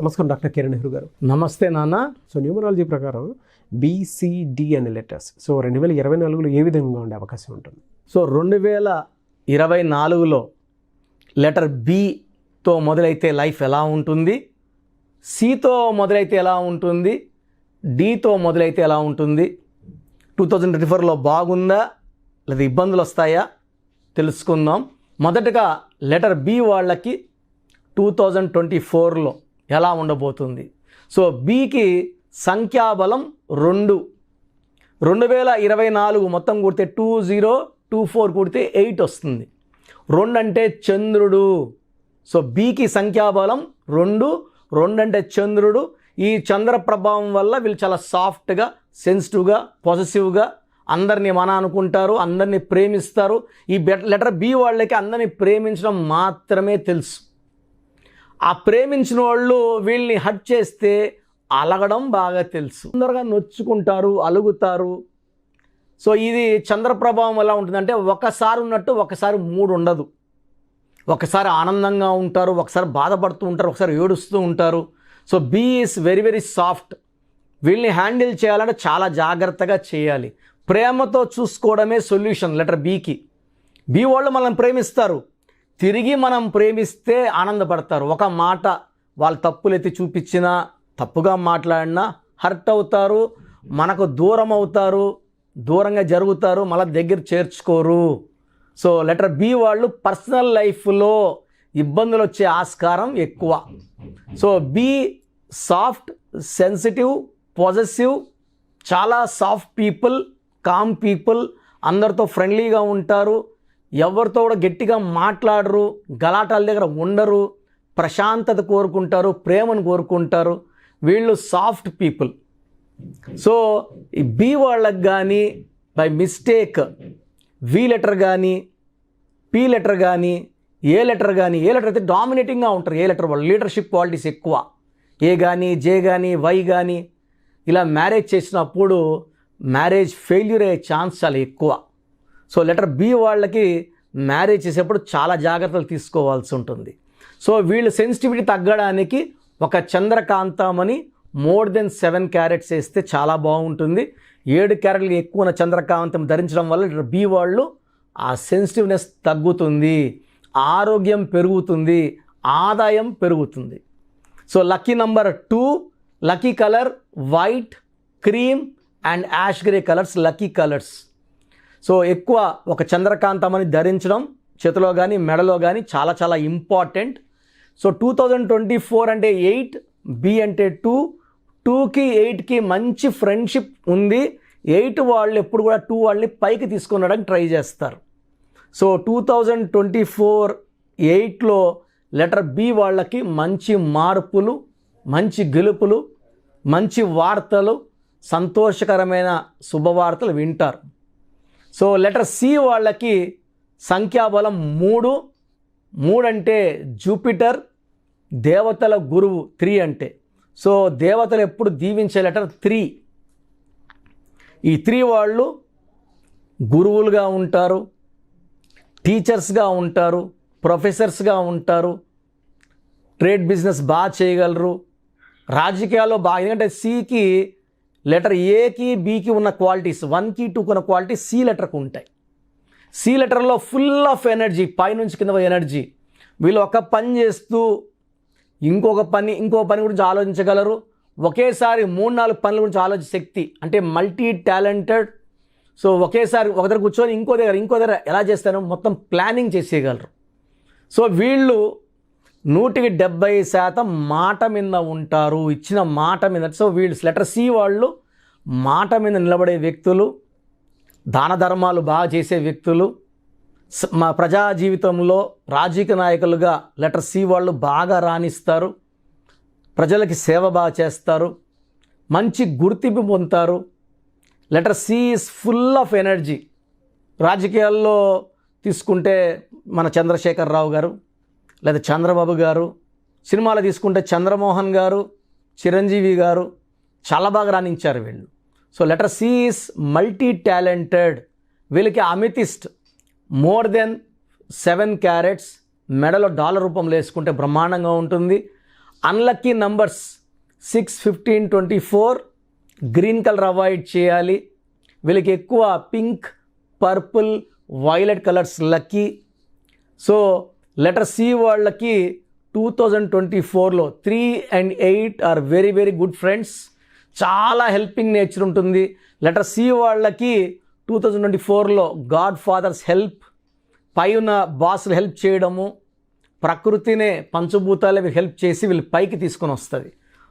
నమస్కారం డాక్టర్ కిరణ్ నెహ్రూ గారు. నమస్తే నాన్న. సో న్యూమరాలజీ ప్రకారం BCD అనే లెటర్స్ 2024లో ఏ విధంగా ఉండే అవకాశం ఉంటుంది? 2024లో లెటర్ బితో మొదలైతే లైఫ్ ఎలా ఉంటుంది, సితో మొదలైతే ఎలా ఉంటుంది, డితో మొదలైతే ఎలా ఉంటుంది, 2024లో బాగుందా లేదా ఇబ్బందులు వస్తాయా తెలుసుకుందాం. మొదటగా లెటర్ బి వాళ్ళకి 2024లో ఎలా ఉండబోతుంది. సో బికి సంఖ్యాబలం 2. 2024 మొత్తం కూడితే 2024 కూడితే 8 వస్తుంది. 2 అంటే చంద్రుడు. సో బికి సంఖ్యాబలం 2. 2 అంటే చంద్రుడు. ఈ చంద్ర ప్రభావం వల్ల వీళ్ళు చాలా సాఫ్ట్గా, సెన్సిటివ్గా, పాజిటివ్గా అందరినీ మన అనుకుంటారు, అందరినీ ప్రేమిస్తారు. ఈ లెటర్ బి వాళ్ళకి అందరినీ ప్రేమించడం మాత్రమే తెలుసు. ఆ ప్రేమించిన వాళ్ళు వీళ్ళని హట్ చేస్తే అలగడం బాగా తెలుసు. తొందరగా నొచ్చుకుంటారు, అలుగుతారు. సో ఇది చంద్ర ప్రభావం ఎలా ఉంటుందంటే ఒకసారి ఉన్నట్టు ఒకసారి మూడు ఉండదు. ఒకసారి ఆనందంగా ఉంటారు, ఒకసారి బాధపడుతూ ఉంటారు, ఒకసారి ఏడుస్తూ ఉంటారు. So B is very very soft. వీళ్ళని హ్యాండిల్ చేయాలంటే చాలా జాగ్రత్తగా చేయాలి. ప్రేమతో చూసుకోవడమే సొల్యూషన్ లెటర్ బికి. బి వాళ్ళు మనల్ని ప్రేమిస్తారు, తిరిగి మనం ప్రేమిస్తే ఆనందపడతారు. ఒక మాట వాళ్ళు తప్పులెత్తి చూపించినా, తప్పుగా మాట్లాడినా హర్ట్ అవుతారు, మనకు దూరం అవుతారు, దూరంగా జరుగుతారు, మళ్ళీ దగ్గర చేర్చుకోరు. సో లెటర్ బి వాళ్ళు పర్సనల్ లైఫ్లో ఇబ్బందులు వచ్చే ఆస్కారం ఎక్కువ. So B soft, sensitive, positive, చాలా సాఫ్ట్ పీపుల్, కామ్ పీపుల్, అందరితో ఫ్రెండ్లీగా ఉంటారు, ఎవరితో కూడా గట్టిగా మాట్లాడరు, గలాటాల దగ్గర ఉండరు, ప్రశాంతత కోరుకుంటారు, ప్రేమను కోరుకుంటారు. వీళ్ళు సాఫ్ట్ పీపుల్. సో ఈ బి వాళ్ళకి కానీ బై మిస్టేక్ వి లెటర్ కానీ, పి లెటర్ కానీ, ఏ లెటర్ అయితే డామినేటింగ్గా ఉంటారు. ఏ లెటర్ వాళ్ళు లీడర్షిప్ క్వాలిటీస్ ఎక్కువ. ఏ కానీ, జే కానీ, వై కానీ ఇలా మ్యారేజ్ చేసినప్పుడు మ్యారేజ్ ఫెయిల్యూర్ అయ్యే ఛాన్స్ చాలా ఎక్కువ. సో లెటర్ బి వాళ్ళకి మ్యారేజ్ చేసేప్పుడు చాలా జాగ్రత్తలు తీసుకోవాల్సి ఉంటుంది. సో వీళ్ళు సెన్సిటివిటీ తగ్గడానికి ఒక చంద్రకాంతమని మోర్ దెన్ 7 క్యారెట్స్ వేస్తే చాలా బాగుంటుంది. 7 క్యారెట్లు ఎక్కువ చంద్రకాంతం ధరించడం వల్ల లెటర్ బి వాళ్ళు ఆ సెన్సిటివ్నెస్ తగ్గుతుంది, ఆరోగ్యం పెరుగుతుంది, ఆదాయం పెరుగుతుంది. So lucky number 2, lucky colour white, cream and ash grey colours lucky colours. So ఎక్కువ ఒక చంద్రకాంతమని ధరించడం చేతిలో కానీ మెడలో కానీ చాలా చాలా ఇంపార్టెంట్. సో 2024 అంటే 8, బి అంటే 2, 2కి 8కి మంచి ఫ్రెండ్షిప్ ఉంది. 8 వాళ్ళు ఎప్పుడు కూడా 2 వాళ్ళని పైకి తీసుకొని రావడానికి ట్రై చేస్తారు. సో 2024 8లో లెటర్ బి వాళ్ళకి మంచి మార్పులు, మంచి గెలుపులు, మంచి వార్తలు, సంతోషకరమైన శుభవార్తలు వింటారు. సో లెటర్ సి వాళ్ళకి సంఖ్యాబలం 3. 3 అంటే జూపిటర్, దేవతల గురువు 3 అంటే. సో దేవతలు ఎప్పుడు దీవించే లెటర్ 3. ఈ 3 వాళ్ళు గురువులుగా ఉంటారు, టీచర్స్గా ఉంటారు, ప్రొఫెసర్స్గా ఉంటారు, ట్రేడ్ బిజినెస్ బాగా చేయగలరు, రాజకీయాల్లో బాగా. ఎందుకంటే సికి లెటర్ ఏకి బికి ఉన్న క్వాలిటీస్ 1కి 2కి ఉన్న క్వాలిటీస్ సి లెటర్కి ఉంటాయి. సి లెటర్లో ఫుల్ ఆఫ్ ఎనర్జీ, పైనుంచి కింద ఎనర్జీ. వీళ్ళు ఒక పని చేస్తూ ఇంకో పని గురించి ఆలోచించగలరు. ఒకేసారి 3-4 పనుల గురించి ఆలోచించే శక్తి, అంటే మల్టీ టాలెంటెడ్. సో ఒకేసారి ఒక దగ్గర కూర్చొని ఇంకో దగ్గర ఎలా చేస్తారో మొత్తం ప్లానింగ్ చేసేయగలరు. సో వీళ్ళు 170% మాట మీద ఉంటారు, ఇచ్చిన మాట మీద. సో వీళ్ళు లెటర్ సి వాళ్ళు మాట మీద నిలబడే వ్యక్తులు, దాన ధర్మాలు బాగా చేసే వ్యక్తులు. మా ప్రజా జీవితంలో రాజకీయ నాయకులుగా లెటర్ సి వాళ్ళు బాగా రాణిస్తారు, ప్రజలకి సేవ బాగా చేస్తారు, మంచి గుర్తింపు పొందుతారు. Letter C is full of energy. రాజకీయాల్లో తీసుకుంటే మన చంద్రశేఖరరావు గారు లేదా చంద్రబాబు గారు, సినిమాలు తీసుకుంటే చంద్రమోహన్ గారు, చిరంజీవి గారు చాలా బాగా రాణించారు వీళ్ళు. So letter C is multi talented. వీళ్ళకి అమితిస్ట్ మోర్ దెన్ 7 క్యారెట్స్ మెడలో డాలర్ రూపంలో వేసుకుంటే బ్రహ్మాండంగా ఉంటుంది. Unlucky numbers 6, 15, 24. Green colour avoid చేయాలి. వీళ్ళకి ఎక్కువ pink, purple, violet colours lucky. So letter C వాళ్ళకి 2024లో 3 and 8 are very very good friends. చాలా హెల్పింగ్ నేచర్ ఉంటుంది. లెటర్ సి వాళ్ళకి 2024లో గాడ్ ఫాదర్స్ హెల్ప్, పై ఉన్న బాసులు హెల్ప్ చేయడము, ప్రకృతినే పంచభూతాలే వీళ్ళు హెల్ప్ చేసి వీళ్ళు పైకి తీసుకొని వస్తుంది.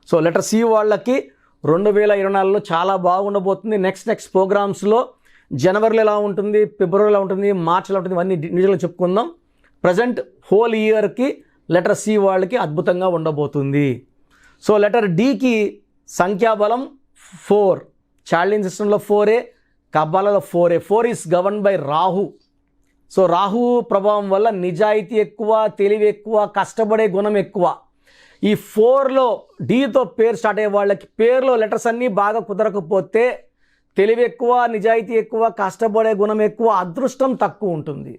సో లెటర్ సి వాళ్ళకి 2024లో చాలా బాగుండబోతుంది. నెక్స్ట్ ప్రోగ్రామ్స్లో జనవరిలో ఎలా ఉంటుంది, ఫిబ్రవరిలో ఎలా ఉంటుంది, మార్చిలో ఉంటుంది, ఇవన్నీ ఇండివిజువల్గా చెప్పుకుందాం. ప్రజెంట్ హోల్ ఇయర్కి లెటర్ సి వాళ్ళకి అద్భుతంగా ఉండబోతుంది. సో లెటర్ డికి సంఖ్యాబలం 4. చార్లిన్ సిస్టంలో 4, కబ్బాలలో 4. 4 is govern by Rahu. So Rahu ప్రభావం వల్ల నిజాయితీ ఎక్కువ, తెలివి ఎక్కువ, కష్టపడే గుణం ఎక్కువ. ఈ 4లో డీతో పేరు స్టార్ట్ అయ్యే వాళ్ళకి పేరులో లెటర్స్ అన్నీ బాగా కుదరకపోతే తెలివి ఎక్కువ, నిజాయితీ ఎక్కువ, కష్టపడే గుణం ఎక్కువ, అదృష్టం తక్కువ ఉంటుంది.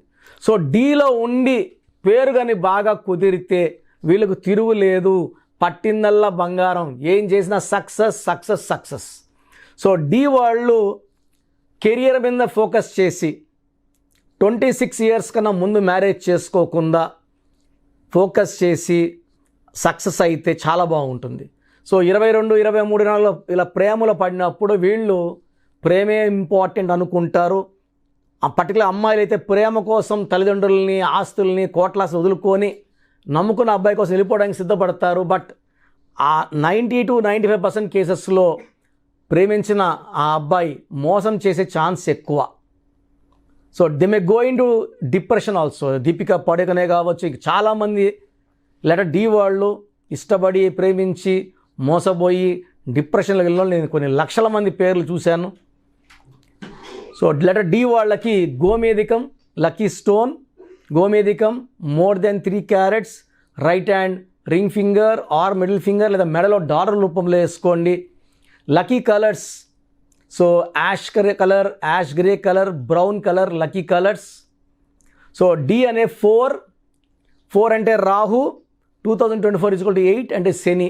సో డీలో ఉండి పేరు కానీ బాగా కుదిరితే వీళ్ళకు తిరుగులేదు, పట్టిందల్లా బంగారం, ఏం చేసినా సక్సెస్. సో డి వాళ్ళు కెరియర్ మీద ఫోకస్ చేసి 26 years కన్నా ముందు మ్యారేజ్ చేసుకోకుండా ఫోకస్ చేసి సక్సెస్ అయితే చాలా బాగుంటుంది. సో 22, 23 నెలల్లో ఇలా ప్రేమలో పడినప్పుడు వీళ్ళు ప్రేమే ఇంపార్టెంట్ అనుకుంటారు. ఆ పర్టికులర్ అమ్మాయిలు అయితే ప్రేమ కోసం తల్లిదండ్రులని, ఆస్తుల్ని, కోట్లాస్ వదులుకొని నమ్ముకున్న అబ్బాయి కోసం వెళ్ళిపోవడానికి సిద్ధపడతారు. బట్ ఆ 90 to 95% కేసెస్లో ప్రేమించిన ఆ అబ్బాయి మోసం చేసే ఛాన్స్ ఎక్కువ. So they may go into depression also. Deepika Padukone కావచ్చు, చాలామంది లెటర్ డి వాళ్ళు ఇష్టపడి ప్రేమించి మోసపోయి డిప్రెషన్లో వెళ్ళిన నేను కొన్ని లక్షల మంది పేర్లు చూశాను. సో లెటర్ డి వాళ్ళకి గోమేధికం లక్కీ స్టోన్, గోమేధికం more than 3 carats, right hand ring finger or middle finger లేదా మెడలో డాలర్ రూపంలో వేసుకోండి. Lucky colours, so ash grey colour, brown colour lucky colours. So D అనే 4 అంటే రాహు, 2024 8 అంటే శని.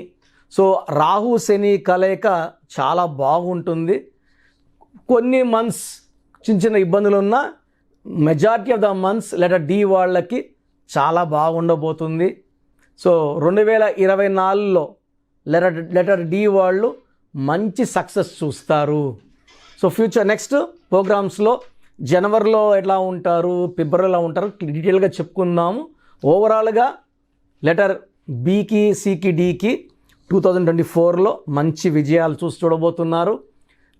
సో రాహు శని కలయిక చాలా బాగుంటుంది. కొన్ని మంత్స్ చిన్న ఇబ్బందులు ఉన్న majority of the months letter D వాళ్ళకి చాలా బాగుండబోతుంది. సో 2024లో లెటర్ డి వాళ్ళు మంచి సక్సెస్ చూస్తారు. సో ఫ్యూచర్ నెక్స్ట్ ప్రోగ్రామ్స్లో జనవరిలో ఎట్లా ఉంటారు, ఫిబ్రవరిలో ఉంటారు డీటెయిల్గా చెప్పుకుందాము. ఓవరాల్గా లెటర్ బికి, సికి, డికి 2024లో మంచి విజయాలు చూడబోతున్నారు.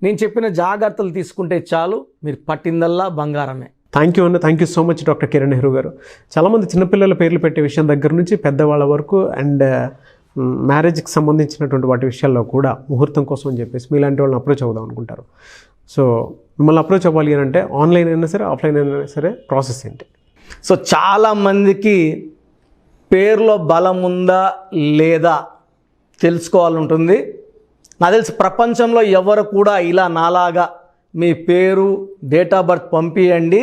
నేను చెప్పిన జాగ్రత్తలు తీసుకుంటే చాలు, మీరు పట్టిందల్లా బంగారమే. Thank you so much doctor Kiran Nehru గారు. చాలామంది చిన్నపిల్లల పేర్లు పెట్టే విషయం దగ్గర నుంచి పెద్దవాళ్ళ వరకు అండ్ మ్యారేజ్కి సంబంధించినటువంటి వాటి విషయాల్లో కూడా ముహూర్తం కోసం అని చెప్పేసి మీలాంటి వాళ్ళని అప్రోచ్ అవుదాం అనుకుంటారు. సో మిమ్మల్ని అప్రోచ్ అవ్వాలి అని అంటే ఆన్లైన్ అయినా సరే, ఆఫ్లైన్ అయినా సరే ప్రాసెస్ ఏంటి? సో చాలామందికి పేరులో బలం ఉందా లేదా తెలుసుకోవాలంటుంది. నాకు తెలిసి ప్రపంచంలో ఎవరు కూడా ఇలా నాలాగా మీ పేరు, డేట్ ఆఫ్ బర్త్ పంపియండి,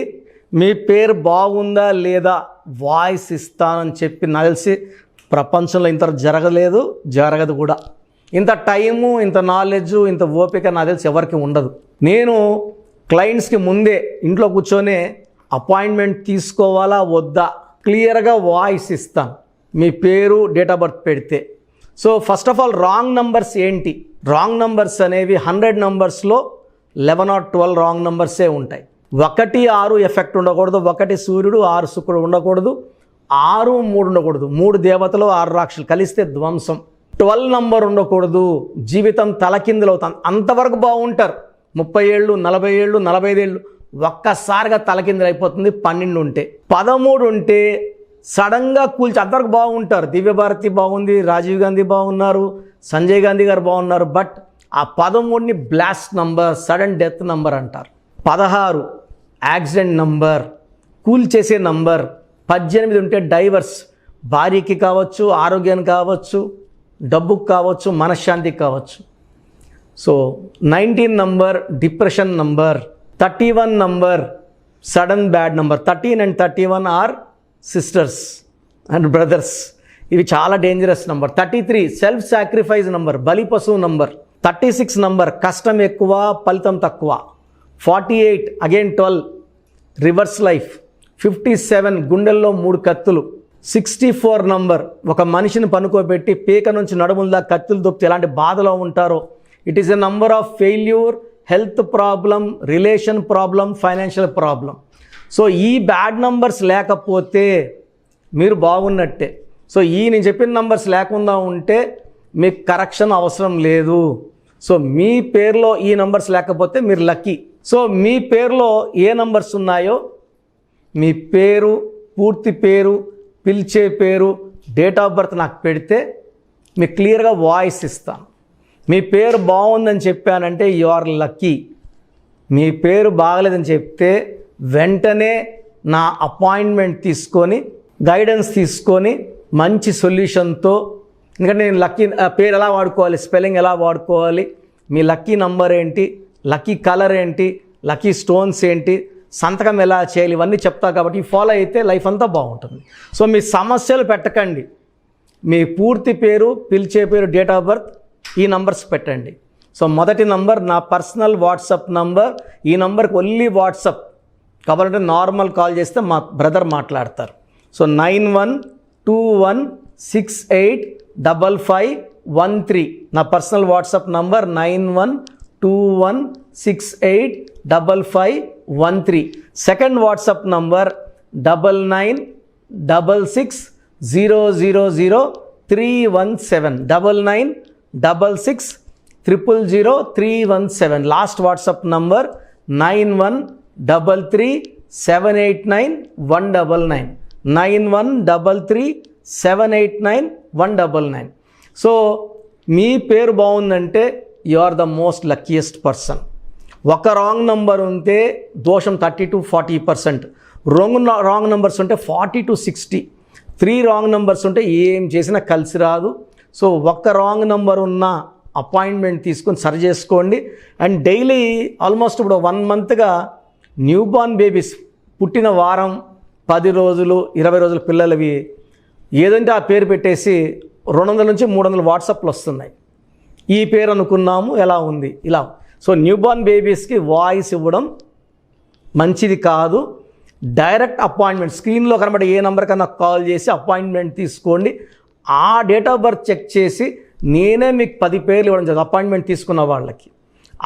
మీ పేరు బాగుందా లేదా వాయిస్ ఇస్తానని చెప్పి నాకు తెలిసి ప్రపంచంలో ఇంత జరగదు కూడా. ఇంత టైము, ఇంత నాలెడ్జు, ఇంత ఓపిక నాకు తెలిసి ఎవరికి ఉండదు. నేను క్లయింట్స్కి ముందే ఇంట్లో కూర్చొని అపాయింట్మెంట్ తీసుకోవాలా వద్దా క్లియర్గా వాయిస్ ఇస్తాను మీ పేరు, డేట్ ఆఫ్ బర్త్ పెడితే. So first of all wrong numbers ఏంటి? రాంగ్ నంబర్స్ అనేవి 100 నంబర్స్లో 11 or 12 రాంగ్ నంబర్సే ఉంటాయి. 1, 6 ఎఫెక్ట్ ఉండకూడదు, 1 సూర్యుడు 6 శుక్రుడు ఉండకూడదు, 6, 3 ఉండకూడదు, 3 దేవతలు 6 రాక్షసులు కలిస్తే ధ్వంసం. 12 నంబర్ ఉండకూడదు, జీవితం తలకిందులు అవుతాం. అంతవరకు బాగుంటారు, 30 ఏళ్ళు, 40 ఏళ్ళు, 45 ఏళ్ళు, ఒక్కసారిగా తలకిందులు అయిపోతుంది 12 ఉంటే. 13 ఉంటే సడన్గా కూల్చి అంతవరకు బాగుంటారు. దివ్యభారతి బాగుంది, రాజీవ్ గాంధీ బాగున్నారు, సంజయ్ గాంధీ గారు బాగున్నారు. బట్ ఆ 13ని blast number, sudden death number అంటారు. 16 యాక్సిడెంట్ నంబర్, కూల్ చేసే నంబర్. 18 ఉంటే డైవర్స్, భార్యకి కావచ్చు, ఆరోగ్యానికి కావచ్చు, డబ్బుకు కావచ్చు, మనశ్శాంతికి కావచ్చు. So 19 number depression number. 31 number sudden bad number. 13 and 31 are sisters and brothers. ఇవి చాలా dangerous number. 33 self sacrifice number, బలి పశువు నంబర్. 36 నంబర్ కష్టం ఎక్కువ ఫలితం తక్కువ. 48 అగైన్ 12 రివర్స్ లైఫ్. 57 గుండెల్లో 3 కత్తులు. 64 నంబర్ ఒక మనిషిని పనుకోబెట్టి పీక నుంచి నడుముల కత్తులు దొప్పితే ఎలాంటి బాధలో ఉంటారో. It is a number of failure, health problem, relation problem, financial problem. So ఈ బ్యాడ్ నంబర్స్ లేకపోతే మీరు బాగున్నట్టే. సో ఈ నేను చెప్పిన నంబర్స్ లేకుండా ఉంటే మీకు కరెక్షన్ అవసరం లేదు. సో మీ పేరులో ఈ నంబర్స్ లేకపోతే మీరు లక్కీ. సో మీ పేరులో ఏ నంబర్స్ ఉన్నాయో మీ పేరు, పూర్తి పేరు, పిలిచే పేరు, డేట్ ఆఫ్ బర్త్ నాకు పెడితే మీకు క్లియర్గా వాయిస్ ఇస్తాను. మీ పేరు బాగుందని చెప్పానంటే యు ఆర్ లక్కీ. మీ పేరు బాగలేదని చెప్తే వెంటనే నా అపాయింట్మెంట్ తీసుకొని గైడెన్స్ తీసుకొని మంచి సొల్యూషన్తో, ఎందుకంటే నేను లక్కీ పేరు ఎలా వాడుకోవాలి, స్పెల్లింగ్ ఎలా వాడుకోవాలి, మీ లక్కీ నంబర్ ఏంటి, లక్కీ కలర్ ఏంటి, లక్కీ స్టోన్స్ ఏంటి, సంతకం ఎలా చేయాలి, ఇవన్నీ చెప్తా. కాబట్టి ఫాలో అయితే లైఫ్ అంతా బాగుంటుంది. సో మీ సమస్యలు పెట్టకండి. మీ పూర్తి పేరు, పిలిచే పేరు, డేట్ ఆఫ్ బర్త్, ఈ నంబర్స్ పెట్టండి. సో మొదటి నంబర్ నా పర్సనల్ వాట్సాప్ నంబర్. ఈ నంబర్కి ఓన్లీ వాట్సాప్, కాబట్టి నార్మల్ కాల్ చేస్తే మా బ్రదర్ మాట్లాడతారు. సో 9121685513 నా personal WhatsApp number. 9121685513. Second WhatsApp number 9966000317 9966000317. Last WhatsApp number 9133789199 9133789199. So మీ పేరు బాగుందంటే you are the most luckiest person. ఒక రాంగ్ నంబర్ ఉంటే దోషం 30 to 40%, రాంగ్ నంబర్స్ ఉంటే 40 to 60, 3 రాంగ్ నంబర్స్ ఉంటే ఏం చేసినా కలిసి రాదు. సో ఒక్క రాంగ్ నంబర్ ఉన్న అపాయింట్మెంట్ తీసుకొని సరి చేసుకోండి. అండ్ డైలీ ఆల్మోస్ట్ ఇప్పుడు 1 మంత్గా న్యూ బార్న్ బేబీస్ పుట్టిన వారం, 10 రోజులు, 20 రోజుల పిల్లలవి ఏదంటే ఆ పేరు పెట్టేసి 200 నుంచి 300 వాట్సాప్లు వస్తున్నాయి. ఈ పేరు అనుకున్నాము, ఎలా ఉంది ఇలా. సో న్యూ బార్న్ బేబీస్కి వాయిస్ ఇవ్వడం మంచిది కాదు. డైరెక్ట్ అపాయింట్మెంట్, స్క్రీన్లో కనబడే ఏ నెంబర్ కన్నా కాల్ చేసి అపాయింట్మెంట్ తీసుకోండి. ఆ డేట్ ఆఫ్ బర్త్ చెక్ చేసి నేనే మీకు 10 పేర్లు ఇవ్వడం జరుగుతుంది అపాయింట్మెంట్ తీసుకున్న వాళ్ళకి.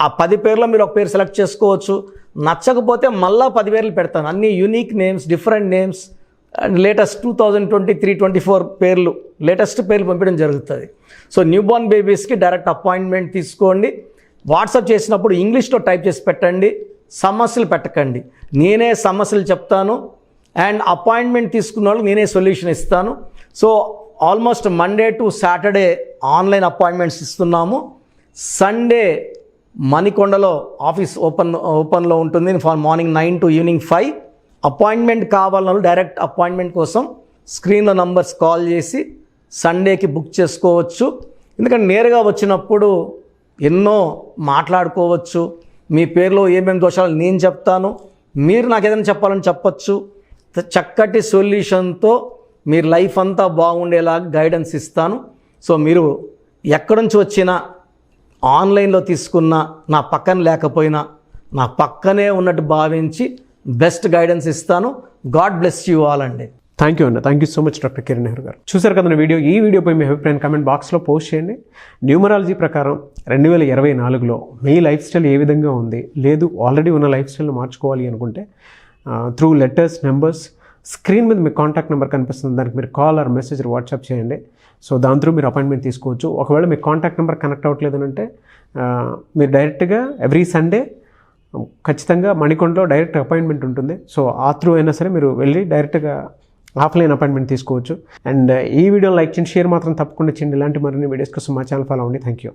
ఆ 10 పేర్లో మీరు ఒక పేరు సెలెక్ట్ చేసుకోవచ్చు. నచ్చకపోతే మళ్ళీ 10 పేర్లు పెడతాను. అన్ని unique names, different names, latest 2023-24 పేర్లు, లేటెస్ట్ పేర్లు పంపించడం జరుగుతుంది. సో న్యూ బార్న్ బేబీస్కి డైరెక్ట్ అపాయింట్మెంట్ తీసుకోండి. వాట్సాప్ చేసినప్పుడు ఇంగ్లీష్లో టైప్ చేసి పెట్టండి, సమస్యలు పెట్టకండి. నేనే సమస్యలు చెప్తాను అండ్ అపాయింట్మెంట్ తీసుకున్న వాళ్ళకి నేనే సొల్యూషన్ ఇస్తాను. So almost Monday to Saturday online appointments ఇస్తున్నాము. సండే మణికొండలో ఆఫీస్ ఓపెన్లో ఉంటుంది మార్నింగ్ 9 to ఈవినింగ్ 5. అపాయింట్మెంట్ కావాలన్న డైరెక్ట్ అపాయింట్మెంట్ కోసం స్క్రీన్లో నంబర్స్ కాల్ చేసి సండేకి బుక్ చేసుకోవచ్చు. ఎందుకంటే నేరుగా వచ్చినప్పుడు ఎన్నో మాట్లాడుకోవచ్చు. మీ పేరులో ఏమేమి దోషాలు నేను చెప్తాను, మీరు నాకు ఏదైనా చెప్పాలని చెప్పచ్చు. చక్కటి సొల్యూషన్తో మీరు లైఫ్ అంతా బాగుండేలాగా గైడెన్స్ ఇస్తాను. సో మీరు ఎక్కడి నుంచి వచ్చినా, ఆన్లైన్లో తీసుకున్న, నా పక్కన లేకపోయినా నా పక్కనే ఉన్నట్టు భావించి బెస్ట్ గైడెన్స్ ఇస్తాను. గాడ్ బ్లెస్ యూ ఆల్ అండి. థ్యాంక్ యూ అన్న. Thank you so much doctor Kiran Nehru గారు. చూసారు కదా వీడియో. ఈ వీడియోపై మీ అభిప్రాయం కామెంట్ బాక్స్లో పోస్ట్ చేయండి. న్యూమరాలజీ ప్రకారం 2024లో మీ లైఫ్ స్టైల్ ఏ విధంగా ఉంది, లేదు ఆల్రెడీ ఉన్న లైఫ్ స్టైల్ని మార్చుకోవాలి అనుకుంటే త్రూ లెటర్స్, నెంబర్స్, స్క్రీన్ మీద మీ కాంటాక్ట్ నెంబర్ కనిపిస్తుంది, దానికి మీరు కాల్ ఆర్ మెసేజ్ వాట్సాప్ చేయండి. సో దాని త్రూ మీరు అపాయింట్మెంట్ తీసుకోవచ్చు. ఒకవేళ మీ కాంటాక్ట్ నెంబర్ కనెక్ట్ అవ్వట్లేదు అంటే మీరు డైరెక్ట్గా ఎవ్రీ సండే ఖచ్చితంగా మణికొండలో డైరెక్ట్ అపాయింట్మెంట్ ఉంటుంది. సో ఆ త్రూ అయినా సరే మీరు వెళ్ళి డైరెక్ట్గా ఆఫ్లైన్ అపాయింట్మెంట్ తీసుకోవచ్చు. అండ్ ఈ వీడియో లైక్ చేయండి, షేర్ మాత్రం తప్పకుండా చేయండి. ఇలాంటి మరిన్ని వీడియోస్ కోసం మా ఛానల్ ఫాలో అవ్వండి. Thank you.